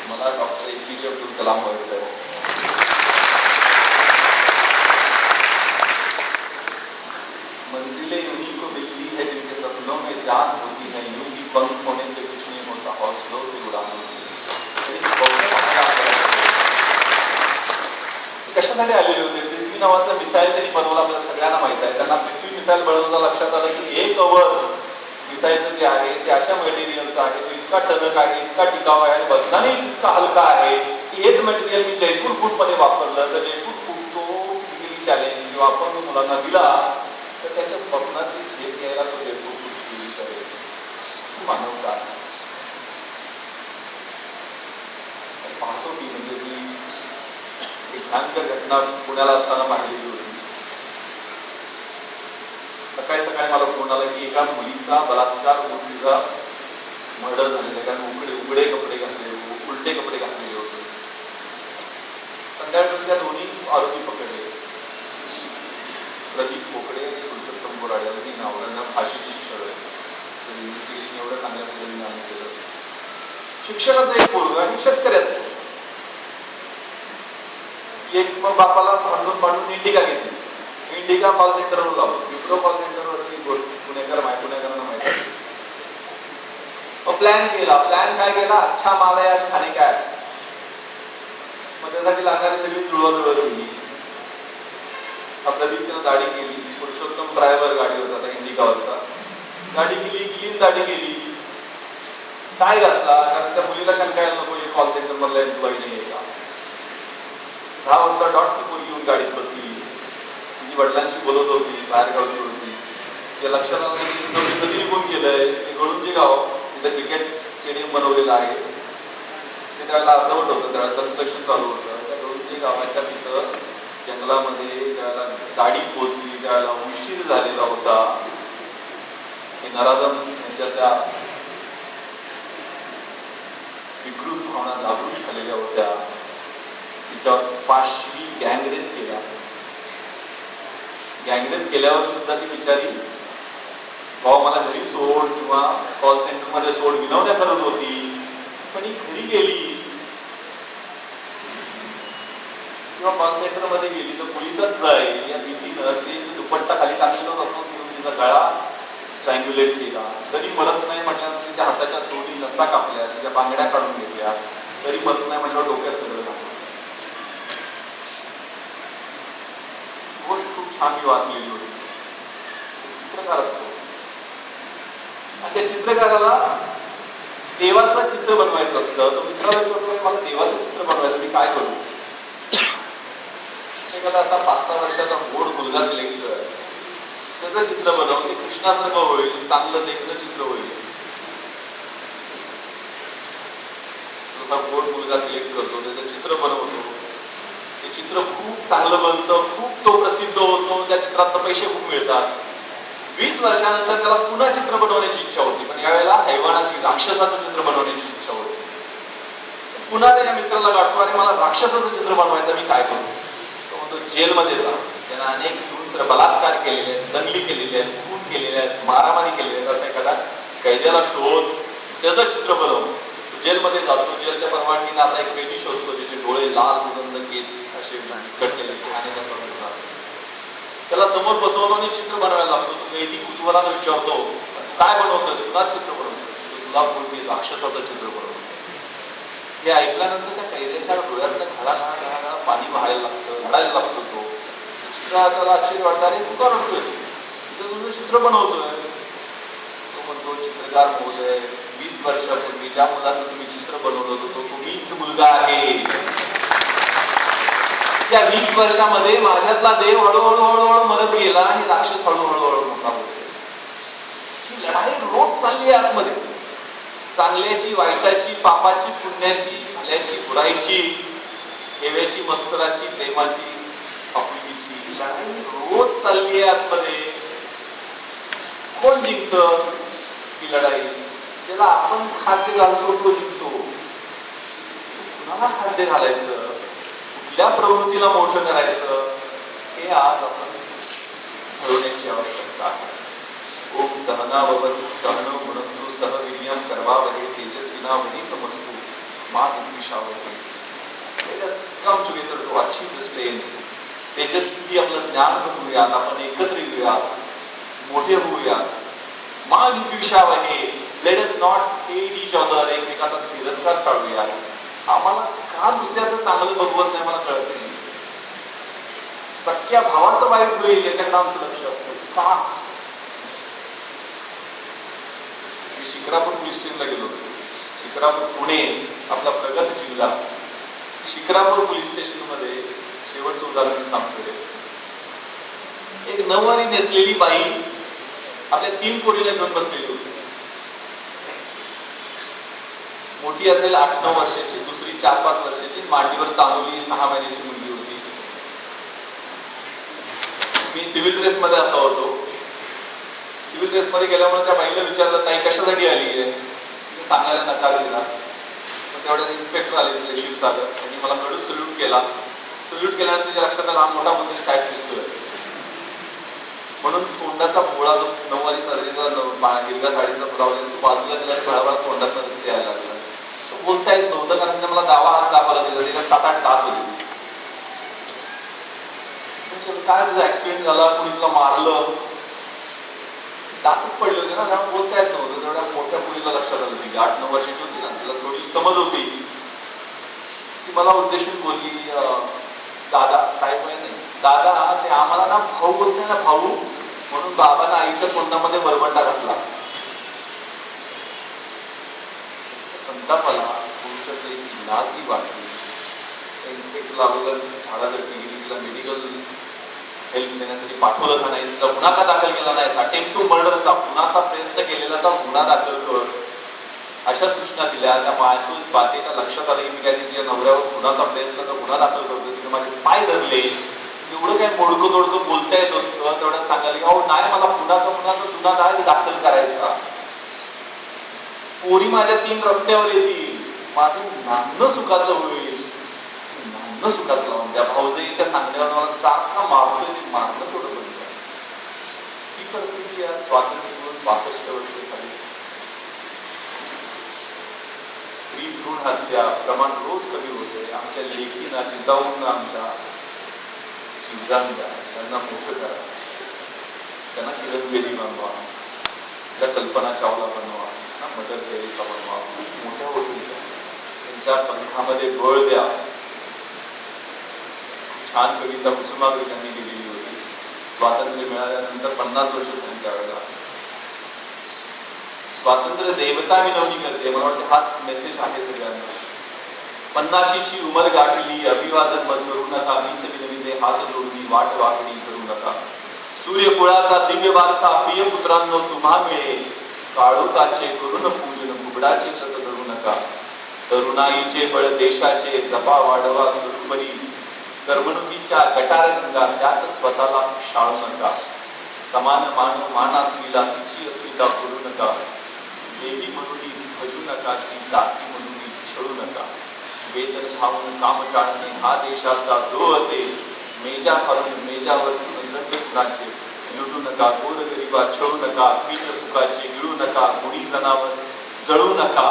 मला doctor APJ Abdul Kalam व्हायचं आहे. मंजिलें उन्हीं को मिलती है जिनके सपनों में जान होती है, यूं ही पंख होने से कुछ नहीं होता, हौसलों से उड़ान होती है. कशासाठी आलेले होते? पृथ्वी नावाचा मिसाईल त्यांनी बनवला, आपल्याला सगळ्यांना माहित आहे. त्यांना पृथ्वी मिसाईल बनवता लक्षात आलं की हे कव्हर मिसाईलचं जे आहे ते अशा मटेरियलचं आहे, तो इतका टणक आहे, इतका टिकाऊ आहे आणि वजनाने इतका हलका आहे की हेच मटेरियल मी जयपूर फूटमध्ये वापरलं तर जयपूर फूट तो फिजिकली चॅलेंज किंवा आपण मुलांना दिला तर त्याच्या स्वप्नातली झेप घ्यायला तो जयपूर फूट यूज करेल. मानवता पाहतो मी, म्हणजे मी एक भयंकर घटना पुण्याला असताना पाहिलेली होती. सकाळी सकाळी मला फोन आला की एका मुलीचा बलात्कार होऊन तिचा मर्डर झालेला, कारण उघडे कपडे घातले, उलटे कपडे घातलेले होते. संध्याकाळी त्या दोन्ही आरोपी पकडले, प्रदीप पोकडे आणि पुरुषोत्तम बोराडे यांनी नावरांना फाशीची शिक्षा झाली. इन्व्हेस्टिगेशन एवढं चांगल्या पद्धतीने आम्ही केलं. शिक्षणाचं एक पोरग आणि शेतकऱ्याचं एक बापाला भांडून इंडिका घेतली. इंडिका कॉल सेंटरवर लावलं, विप्रो कॉल सेंटरवरची पुणेकरांना माहिती. प्लॅन केला. प्लॅन काय केला? अच्छा माल आहे आज खाली काय, मग त्यासाठी लागणारी सगळी जुळवाजुळव केली. प्रदीप तिनं दाढी केली, पुरुषोत्तम ड्रायव्हर गाडी होता त्या इंडिकावरचा, दाढी केली, क्लीन दाढी केली. काय घातला? कारण त्या मुलीला शंका यायला नको कॉल सेंटर मधल्या एम्प्लॉई नाही आहे का. 10 वाजता डॉट ती मुलगी येऊन गाडीत बसली. तिची वडिलांशी बोलत होती, बाहेरगावची होती. या लक्षात आलं की कधी निघून गेलंय. गळुंजी गाव तिथे क्रिकेट स्टेडियम बनवलेलं आहे, ते त्याला अर्धवट होतं, त्याला कन्स्ट्रक्शन चालू होतं. त्या गळुंजी गावाच्या तिथं जंगलामध्ये त्याला गाडी पोहोचली, त्याला उशीर झालेला होता. की नराधम यांच्या त्या विकृत भावना जागृत झालेल्या होत्या. तिच्यावर 5 गँगरेप केला. गँगरेप केल्यावर सुद्धा ती बिचारी भाऊ मला घरी सोड किंवा कॉल सेंटर मध्ये सोड विनवण्या करत होती, पण ही घरी गेली किंवा कॉल सेंटर मध्ये गेली तर पोलिसच जाईल या भीतीनं ते दुपट्टा खाली टाकलेला होता, तिचा गळा स्ट्रँग्युलेट केला. तरी मरत नाही म्हटल्यानंतर तिच्या हाताच्या दोन्ही नसा कापल्या, तिच्या बांगड्या काढून घेतल्या, तरी मरत नाही म्हटल्यावर डोक्यात सगळं टाकलं. गोष्ट खूप छान मी वाचलेली होती. चित्रकार असतो, त्या चित्रकाराला देवाचं चित्र बनवायचं असतं. तो मित्राला विचारतो मला देवाचं चित्र बनवायचं, मी काय करू? एखादा असा 5-6 वर्षाचा गोड मुलगा सिलेक्ट कर, त्याचं चित्र बनव, ते कृष्णासारखं होईल, चांगलं देखणं चित्र होईल. तसा गोड मुलगा सिलेक्ट करतो, त्याचं चित्र बनवतो, ते चित्र खूप चांगलं बनतं, खूप तो प्रसिद्ध होतो, त्या चित्रात पैसे खूप मिळतात. 20 वर्षानंतर त्याला पुन्हा चित्र बनवण्याची इच्छा होती, पण यावेळेला हैवानाची, राक्षसाचं चित्र बनवण्याची इच्छा होती. पुन्हा त्याच्या मित्राला गाठतो आणि मला राक्षसाचं चित्र बनवायचं, मी काय करू? तो म्हणतो जेलमध्ये जा. त्यानं अनेक हिंस्र बलात्कार केलेले आहेत, दंगली केलेली आहेत, खून केलेले आहेत, मारामारी केलेली आहेत. असा एखादा कैद्याला शोध, त्याचं चित्र बनव. जेलमध्ये जातो, जेलच्या परवानगीने असा एक पेटी शोधतो, त्याचे डोळे लाल, सुगंध, केस असे बिस्कट केले आणि कसा दिसणार. त्याला समोर बसवलं आणि चित्र बनवायला लागतो. तो कैदी कुतूहलानं विचारतो काय बनवतोस? तुला चित्र बनवतोस? तुला बोलते राक्षसाचं चित्र बनवतो. हे ऐकल्यानंतर त्या कैद्याच्या डोळ्यातलं घाला पाणी वाहायला लागतं, रडायला लागतो. तो चित्राला आश्चर्य वाटतं, अरे तू का रडतोयस? तुझं चित्र बनवतोय. तो म्हणतो चित्रकार महोदय, 20 वर्षापूर्वी ज्या मुलाचं तुम्ही चित्र बनवलं होतं तो मीच मुलगा आहे. या 20 वर्षामध्ये माझ्यातला देव हळूहळू मरत गेला आणि राक्षस हळूहळू मोठा होतो. ही लढाई रोज चालली आहे आतमध्ये, चांगल्याची, वाईटाची, पापाची, पुण्याची, भल्याची, बुराईची, हेव्याची, मस्तराची, प्रेमाची, आपुलकीची लढाई रोज चालली आहे आतमध्ये. कोण जिंकतं ही लढाई? त्याला आपण खाद्य घालतो तो जिंकतो. कुणाला खाद्य घालायचं, कुठल्या प्रवृत्तीला मोठं करायचं, हे आज आपण ठरवण्याची आवश्यकता आहे. ओम सहनाववतु सहनौ भुनक्तु सह वीर्यं करवावहै तेजस्विनावधीतमस्तु मा विशावं. Let us come together to achieve this pain. तेजस्वी आपलं ज्ञान बघूयात, आपण एकत्र येऊयात, मोठे होऊयात. माग विशाव आहे. Let us not hate each other. एकमेकाचा तिरस्कार टाळूया. आम्हाला का दुसऱ्याचं चांगलं बघवत नाही मला कळत नाही. सख्या भावाचं वाईट होईल याच्याकडे आमचं लक्ष असतं का? मी शिक्रापूर पोलीस स्टेशनला गेलो होतो. शिक्रापूर पुणे आपला प्रगत जिल्हा. शिक्रापूर पोलीस स्टेशन मध्ये शेवटचं उदाहरण सांगतो. एक नऊवारी नेसलेली बाई आपल्या 3 पोरीला घेऊन बसलेली होती. मोठी असेल 8-9 वर्षाची, दुसरी 4-5 वर्षाची, मांडीवर तांदुली 6 महिन्याची मुलगी होती. मी सिव्हिल ड्रेस मध्ये असा होतो. सिव्हिल ड्रेस मध्ये गेल्यामुळे त्या बाईला विचारलं, ताई कशासाठी आली आहे? सांगायला नकार दिला. तेवढ्या इन्स्पेक्टर आले तिथे शिवसागर, त्यांनी मला कडून सल्यूट केला. सल्यूट केल्यानंतर त्याच्या लक्षात आला मोठा मुलगी साहेब दिसतोय. म्हणून तोंडाचा भोळा जो नऊवारी साजरीचा हिरव्या साडीचा लावलेला तो बाजूला त्याला फळाफळ तोंडात यायला लागला. बोलता येत नव्हतं कारण मला दावा हात दाखवला दिला. त्याला 7-8 दात होते. काय तुझा ऍक्सिडेंट झाला, कुणी तुला मारलं? दातच पडले होते ना, त्यामुळे बोलता येत नव्हतं. तेवढ्या मोठ्या मुलीला लक्षात आलं की 8-9 वर्षाची होती ना, तिला थोडी समज होती. ती मला उद्देशून बोलली, दादा साहेब नाही दादा, ते आम्हाला ना भाऊ बोलते ना भाऊ, म्हणून बाबांना आईच्या तोंडामध्ये वरवंटा घातला. संतापाला पुरुषाचं एक लाजही वाटली. इन्स्पेक्टरला अगोदर झाडाझडती गेली. तिला मेडिकल हेल्प देण्यासाठी पाठवलं का नाही, तिला गुन्हा का दाखल केला नाही, अटेम्प्ट टू मर्डरचा खुनाचा प्रयत्न केलेल्याचा गुन्हा दाखल कर, अशा सूचना दिल्या. त्या बातेच्या लक्षात आलं की मी काय तिच्या नवऱ्यावर खुनाचा प्रयत्नाचा गुन्हा दाखल करतो. तिने माझे पाय धरले. एवढं काय मोडकं तोडकं बोलता येत होतं. तेवढ्यात सांगायला अहो नाही, मला खुनाचा गुन्हा काय दाखल करायचा. पोरी माझ्या 3 रस्त्यावर येतील, माझं नांदणं सुखाचं होईल. नांदणं सुखाचं लावून त्या भाऊजाईच्या सांगण्यावर मला सारखा मारतोय. ते मारणं थोडं बंद. ही परिस्थिती आज स्वातंत्र्य मिळून 62 वर्ष झाली. स्त्री भ्रूण हत्या प्रमाण रोज कमी होते. आमच्या लेखीना जिजाऊंना आमच्या जीवदान द्या, त्यांना मोठं करा, त्यांना किरणबेदी बनवा, त्या कल्पना चावला बनवा, मदर टेरेसा बनवा, मोठ्या होतील त्यांच्या पंखामध्ये बळ द्या. छान कविता कुसुमाग्रज यांनी लिहिलेली होती. स्वातंत्र्य मिळाल्यानंतर 50 वर्ष झाली त्यावेळेला. स्वातंत्र्य देवता विनवणी करते. मला वाटते हाच मेसेज आहे सगळ्यांना. 50ची उमर गाठली, अभिवादन मज करू नका, मीच विनविते हात जोडली, वाट वाकडी करू नका. सूर्यकुळाचा दिव्य वारसा प्रिय पुत्रांनो तुम्हा मिळेल. काळोखाचे करून पूजन कुबडाचे सत करू नका. तरुणाईचे बळ देशाचे जपा वाढवा करुपरी. करमणुकीच्या गटार गंगा त्यात स्वतःला शाळू नका. समान मानव माना स्त्रीला तिची अस्मिता करू नका. देवी म्हणून भजू नका, ती दासी म्हणून छळू नका. वेतन खाऊन काम टाळणे हा देशाचा द्रोह असेल. मेजा फाडून मेजावर खुनाचे लुटू नका. गोरगरिबा छळू नका. पीठ फुकाचे गिळू नका. मुडी जनावर जळू नका.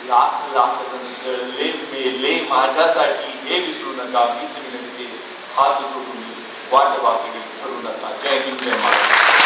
लाख लाख जण जळले मेले माझ्यासाठी हे विसरू नका. मीच विनंती हात जोडून वाट वाकडी करू नका. जय हिंद, जय महाराष्ट्र.